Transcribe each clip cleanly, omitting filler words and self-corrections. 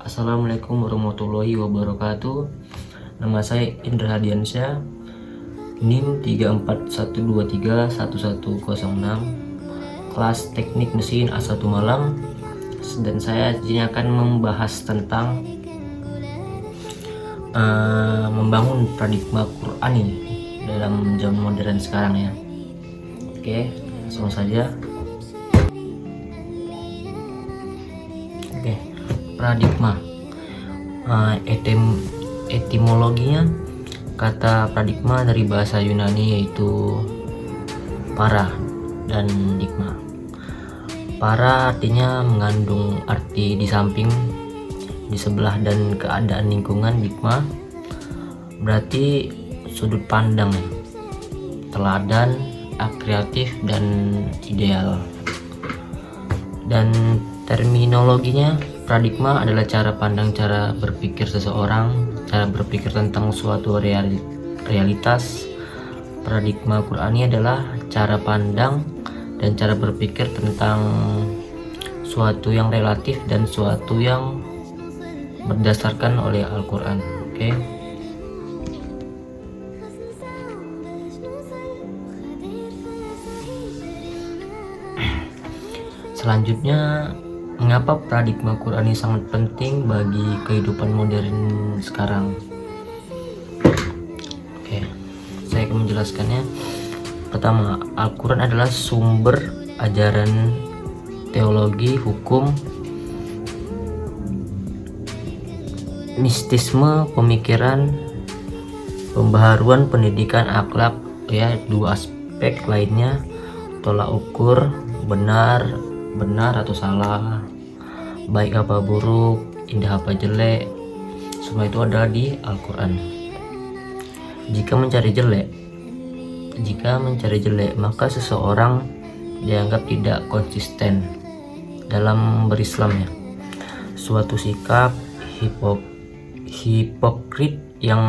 Assalamualaikum warahmatullahi wabarakatuh. Nama saya Indra Hadiansyah, NIM 3412311006, kelas Teknik Mesin A1 Malang. Dan saya di sini akan membahas tentang membangun paradigma Qur'ani dalam zaman modern sekarang ya. Oke, langsung saja. Oke, paradigma. Etimologinya, kata paradigma dari bahasa Yunani yaitu para dan digma. Para artinya mengandung arti di samping, di sebelah, dan keadaan lingkungan. Digma berarti sudut pandang, teladan, kreatif, dan ideal. Dan terminologinya, paradigma adalah cara pandang, cara berpikir seseorang, cara berpikir tentang suatu realitas. Paradigma Qur'ani adalah cara pandang dan cara berpikir tentang suatu yang relatif dan suatu yang berdasarkan oleh Al-Quran. Oke. Selanjutnya, mengapa paradigma Qur'ani sangat penting bagi kehidupan modern sekarang? Oke, saya akan menjelaskannya. Pertama, Al-Quran adalah sumber ajaran teologi, hukum, mistisme, pemikiran, pembaharuan, pendidikan, akhlak, ya. Dua aspek lainnya, tolak ukur, benar atau salah, baik apa buruk, indah apa jelek, semua itu ada di Al-Quran. Jika mencari jelek, maka seseorang dianggap tidak konsisten dalam berislam ya. Suatu sikap hipokrit yang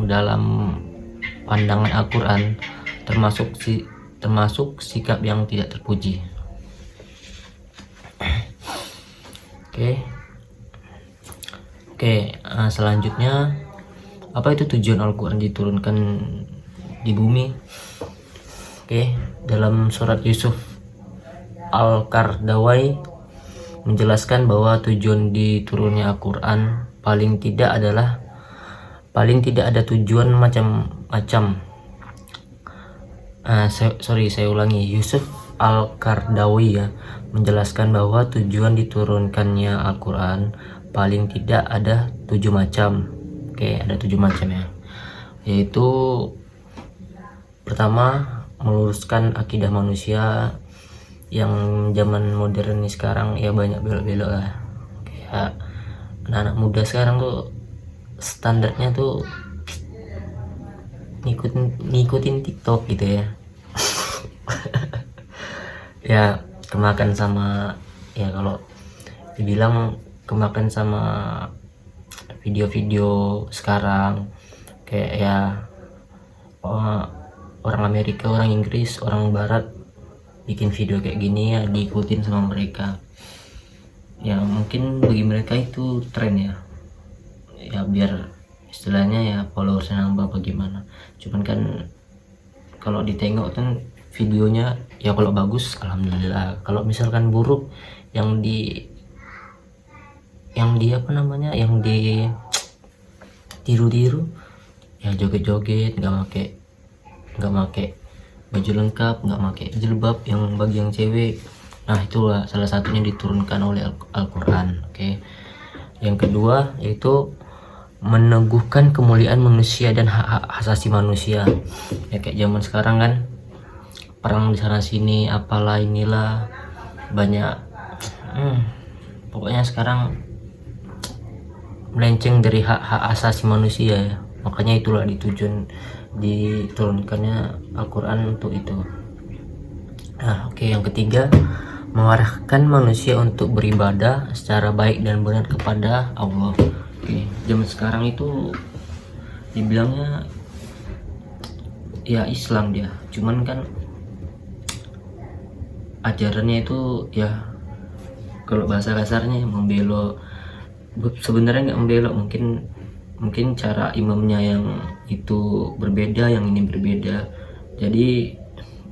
dalam pandangan Al-Quran termasuk sikap yang tidak terpuji. Oke, selanjutnya, apa itu tujuan Al-Quran diturunkan di bumi? Oke, dalam surat Yusuf Al-Qardawi menjelaskan bahwa tujuan diturunnya Al-Quran paling tidak ada tujuan macam-macam. Saya ulangi. Yusuf Al-Qardawi ya menjelaskan bahwa tujuan diturunkannya Al-Quran paling tidak ada 7 macam. Oke, ada 7 macam ya. Yaitu pertama, meluruskan akidah manusia yang zaman modern ini sekarang ya banyak belok-belok lah. Kayak anak-anak muda sekarang tuh standarnya tuh ngikutin TikTok gitu ya. Ya kemakan sama, ya kalau dibilang kemakan sama video-video sekarang kayak ya orang Amerika, orang Inggris, orang Barat bikin video kayak gini ya diikutin sama mereka. Ya mungkin bagi mereka itu tren ya biar istilahnya ya followersnya nambah bagaimana. Cuman kan kalau ditengok kan videonya ya kalau bagus alhamdulillah, kalau misalkan buruk yang tiru-tiru ya, joget-joget, nggak make baju lengkap, nggak make jilbab yang bagi yang cewek. Nah itulah salah satunya diturunkan oleh Al-Quran. Oke. Yang kedua yaitu meneguhkan kemuliaan manusia dan hak asasi manusia. Ya kayak zaman sekarang kan perang di sana sini, apalah inilah banyak. Pokoknya sekarang melenceng dari hak asasi manusia ya. Makanya itulah diturunkannya Al-Quran untuk itu. Nah, oke, yang ketiga, mengarahkan manusia untuk beribadah secara baik dan benar kepada Allah. Oke, zaman sekarang itu dibilangnya ya Islam dia, cuman kan ajarannya itu ya kalau bahasa kasarnya membelok sebenarnya nggak membela, mungkin cara imamnya yang itu berbeda, yang ini berbeda, jadi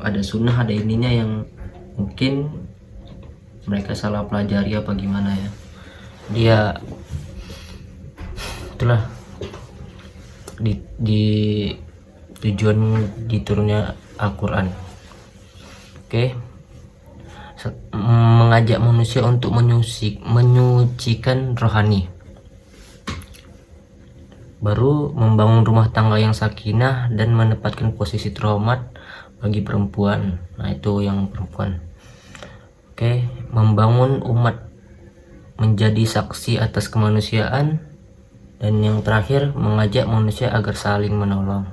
ada sunnah ada ininya yang mungkin mereka salah pelajari apa gimana ya. Dia itulah di tujuan diturunnya Al-Quran. Oke. Mengajak manusia untuk menyucikan rohani, baru membangun rumah tangga yang sakinah dan menempatkan posisi terhormat bagi perempuan. Nah itu yang perempuan. Oke, membangun umat menjadi saksi atas kemanusiaan, dan yang terakhir mengajak manusia agar saling menolong.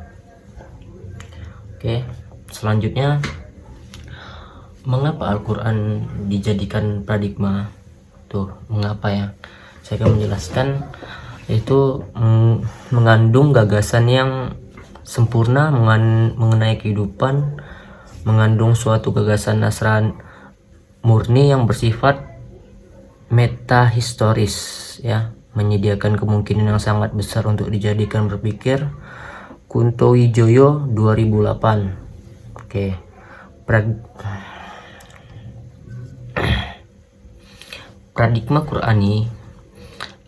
Oke, selanjutnya mengapa Al-Quran dijadikan paradigma? Tuh, mengapa ya? Saya akan menjelaskan, yaitu mengandung gagasan yang sempurna mengenai kehidupan, mengandung suatu gagasan Nasrani murni yang bersifat metahistoris ya, menyediakan kemungkinan yang sangat besar untuk dijadikan berpikir. Kunto Wijoyo 2008. Oke. Paradigma Qur'ani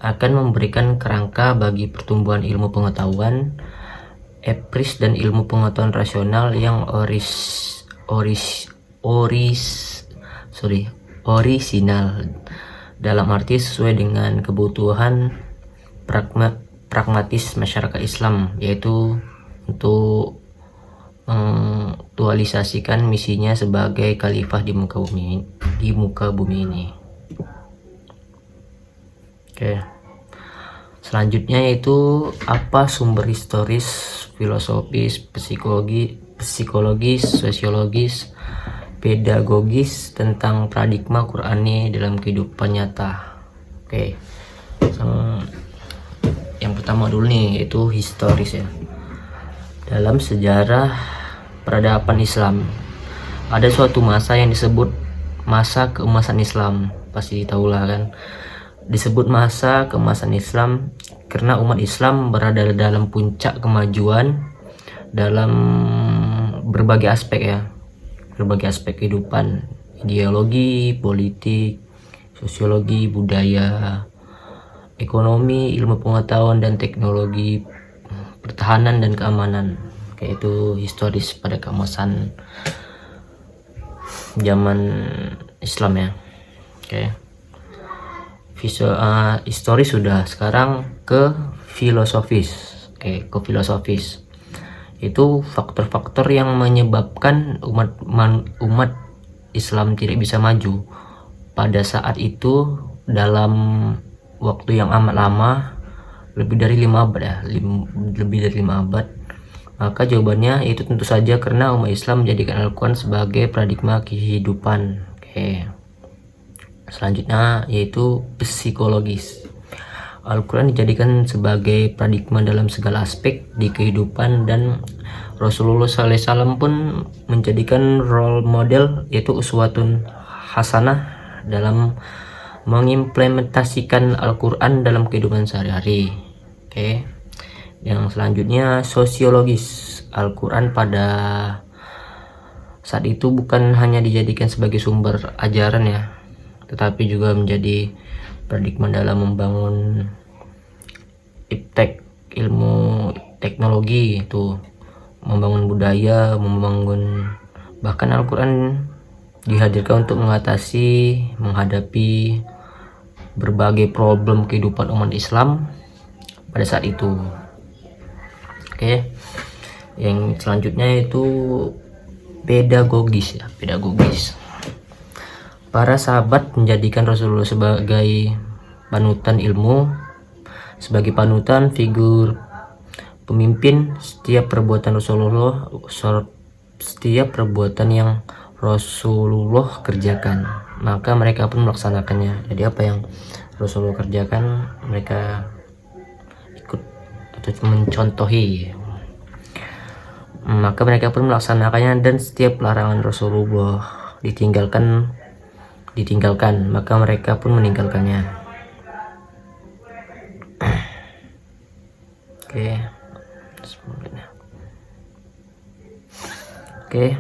akan memberikan kerangka bagi pertumbuhan ilmu pengetahuan empris dan ilmu pengetahuan rasional yang orisinal, dalam arti sesuai dengan kebutuhan pragmatis masyarakat Islam, yaitu untuk mengaktualisasikan misinya sebagai khalifah di muka bumi ini. Oke. Selanjutnya yaitu apa sumber historis, filosofis, psikologis, sosiologis, pedagogis tentang paradigma Qur'ani dalam kehidupan nyata. Oke. Yang pertama dulu nih yaitu historis ya. Dalam sejarah peradaban Islam ada suatu masa yang disebut masa keemasan Islam. Pasti tahulah kan. Disebut masa keemasan Islam karena umat Islam berada dalam puncak kemajuan dalam berbagai aspek ya, berbagai aspek kehidupan, ideologi, politik, sosiologi, budaya, ekonomi, ilmu pengetahuan dan teknologi, pertahanan dan keamanan. Kayak itu historis pada keemasan zaman Islam ya. Oke. Historis sudah, sekarang ke filosofis. Oke, ke filosofis. Itu faktor-faktor yang menyebabkan umat Islam tidak bisa maju pada saat itu dalam waktu yang amat lama, lebih dari 5 abad ya, lebih dari 5 abad. Maka jawabannya itu tentu saja karena umat Islam menjadikan Al-Quran sebagai paradigma kehidupan. Oke. Selanjutnya yaitu psikologis. Al-Quran dijadikan sebagai paradigma dalam segala aspek di kehidupan, dan Rasulullah SAW pun menjadikan role model yaitu uswatun hasanah dalam mengimplementasikan Al-Quran dalam kehidupan sehari-hari. Oke. Yang selanjutnya sosiologis. Al-Quran pada saat itu bukan hanya dijadikan sebagai sumber ajaran ya, tetapi juga menjadi paradigma dalam membangun iptek, ilmu teknologi, itu membangun budaya, bahkan Al-Quran dihadirkan untuk menghadapi berbagai problem kehidupan umat Islam pada saat itu. Oke. Yang selanjutnya itu pedagogis ya, pedagogis. Para sahabat menjadikan Rasulullah sebagai panutan ilmu, sebagai panutan figur pemimpin. Setiap perbuatan yang Rasulullah kerjakan, maka mereka pun melaksanakannya. Jadi apa yang Rasulullah kerjakan, mereka ikut atau mencontohi, maka mereka pun melaksanakannya. Dan setiap larangan Rasulullah ditinggalkan, maka mereka pun meninggalkannya. Oke.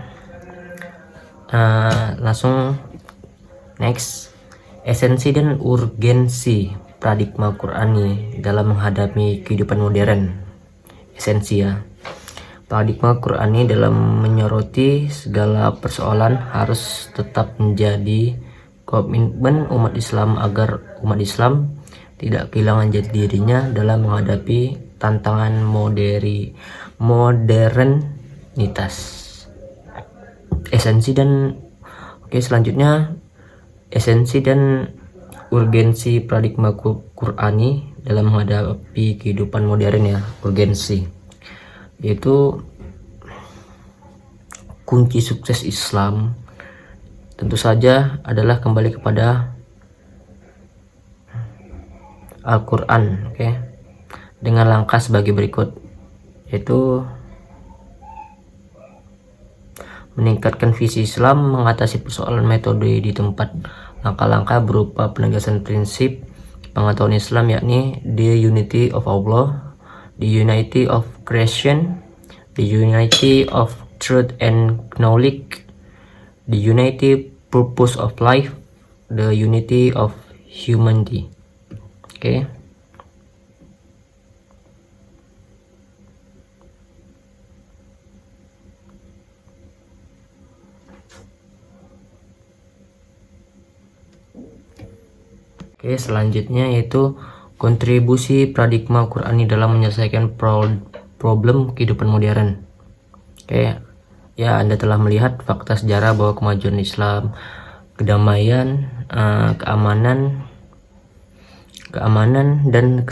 Langsung next, esensi dan urgensi paradigma Qur'ani dalam menghadapi kehidupan modern. Esensi ya, paradigma Qur'ani dalam menyoroti segala persoalan harus tetap menjadi komitmen umat Islam agar umat Islam tidak kehilangan jati dirinya dalam menghadapi tantangan modernitas. Selanjutnya esensi dan urgensi paradigma Qur'ani dalam menghadapi kehidupan modern ya. Urgensi yaitu kunci sukses Islam tentu saja adalah kembali kepada Al-Quran, dengan langkah sebagai berikut, yaitu meningkatkan visi Islam, mengatasi persoalan metode di tempat. Langkah-langkah berupa penegasan prinsip pengetahuan Islam, yakni the unity of Allah, the unity of creation, the unity of truth and knowledge, the unity purpose of life, the unity of humanity. Selanjutnya yaitu kontribusi paradigma Qur'ani dalam menyelesaikan problem kehidupan modern. Ya, Anda telah melihat fakta sejarah bahwa kemajuan Islam, kedamaian, keamanan dan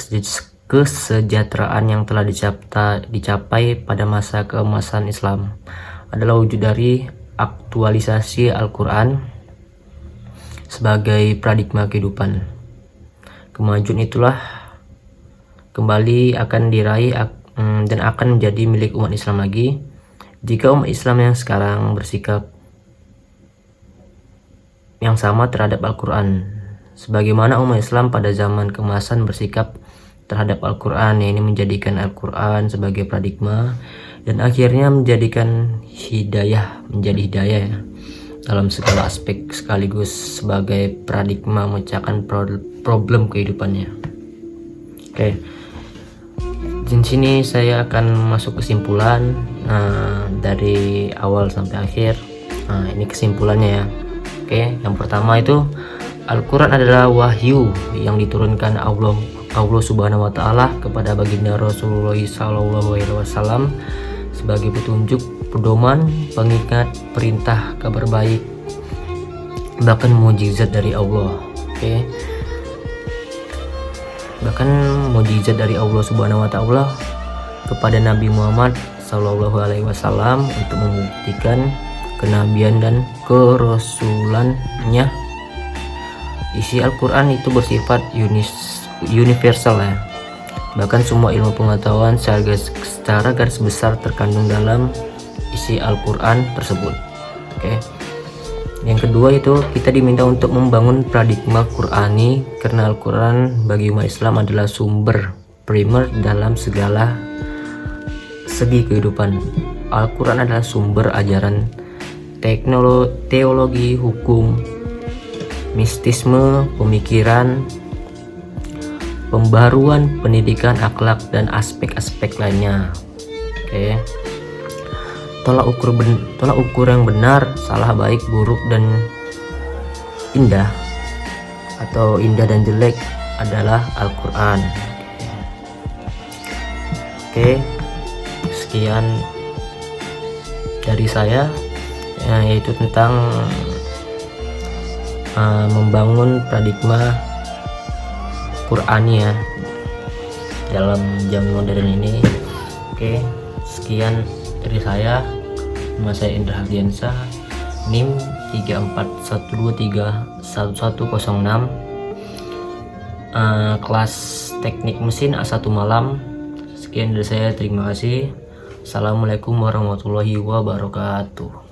kesejahteraan yang telah dicapai pada masa keemasan Islam adalah wujud dari aktualisasi Al-Quran sebagai paradigma kehidupan. Kemajuan itulah kembali akan diraih dan akan menjadi milik umat Islam lagi jika umat Islam yang sekarang bersikap yang sama terhadap Al-Quran sebagaimana umat Islam pada zaman keemasan bersikap terhadap Al-Quran, yaitu menjadikan Al-Quran sebagai paradigma dan akhirnya menjadikan hidayah menjadi hidayah ya, dalam segala aspek sekaligus sebagai paradigma memecahkan problem kehidupannya. Di sini saya akan masuk kesimpulan dari awal sampai akhir. Ini kesimpulannya ya. Yang pertama itu Al-Quran adalah wahyu yang diturunkan Allah Subhanahu wa Ta'ala kepada baginda Rasulullah SAW sebagai petunjuk, pedoman, pengingat, perintah, kabar baik, bahkan mukjizat dari Allah. Bahkan mukjizat dari Allah Subhanahu wa Ta'ala kepada Nabi Muhammad SAW untuk membuktikan kenabian dan kerasulannya. Isi Al-Quran itu bersifat universal ya. Bahkan semua ilmu pengetahuan secara garis besar terkandung dalam isi Al-Quran tersebut. Yang kedua itu kita diminta untuk membangun paradigma Qur'ani karena Al-Quran bagi umat Islam adalah sumber primer dalam segala segi kehidupan. Al-Quran adalah sumber ajaran teologi, hukum, mistisme, pemikiran, pembaruan, pendidikan, akhlak, dan aspek-aspek lainnya. Tolak ukur yang benar, salah, baik, buruk, dan indah atau indah dan jelek adalah Al-Quran. Sekian dari saya, yaitu tentang membangun paradigma Qur'ani ya dalam zaman modern ini. Sekian dari saya. Nama saya Indra Hardiansyah, NIM 3412311106, kelas teknik mesin A1 Malam. Sekian dari saya, terima kasih. Assalamualaikum warahmatullahi wabarakatuh.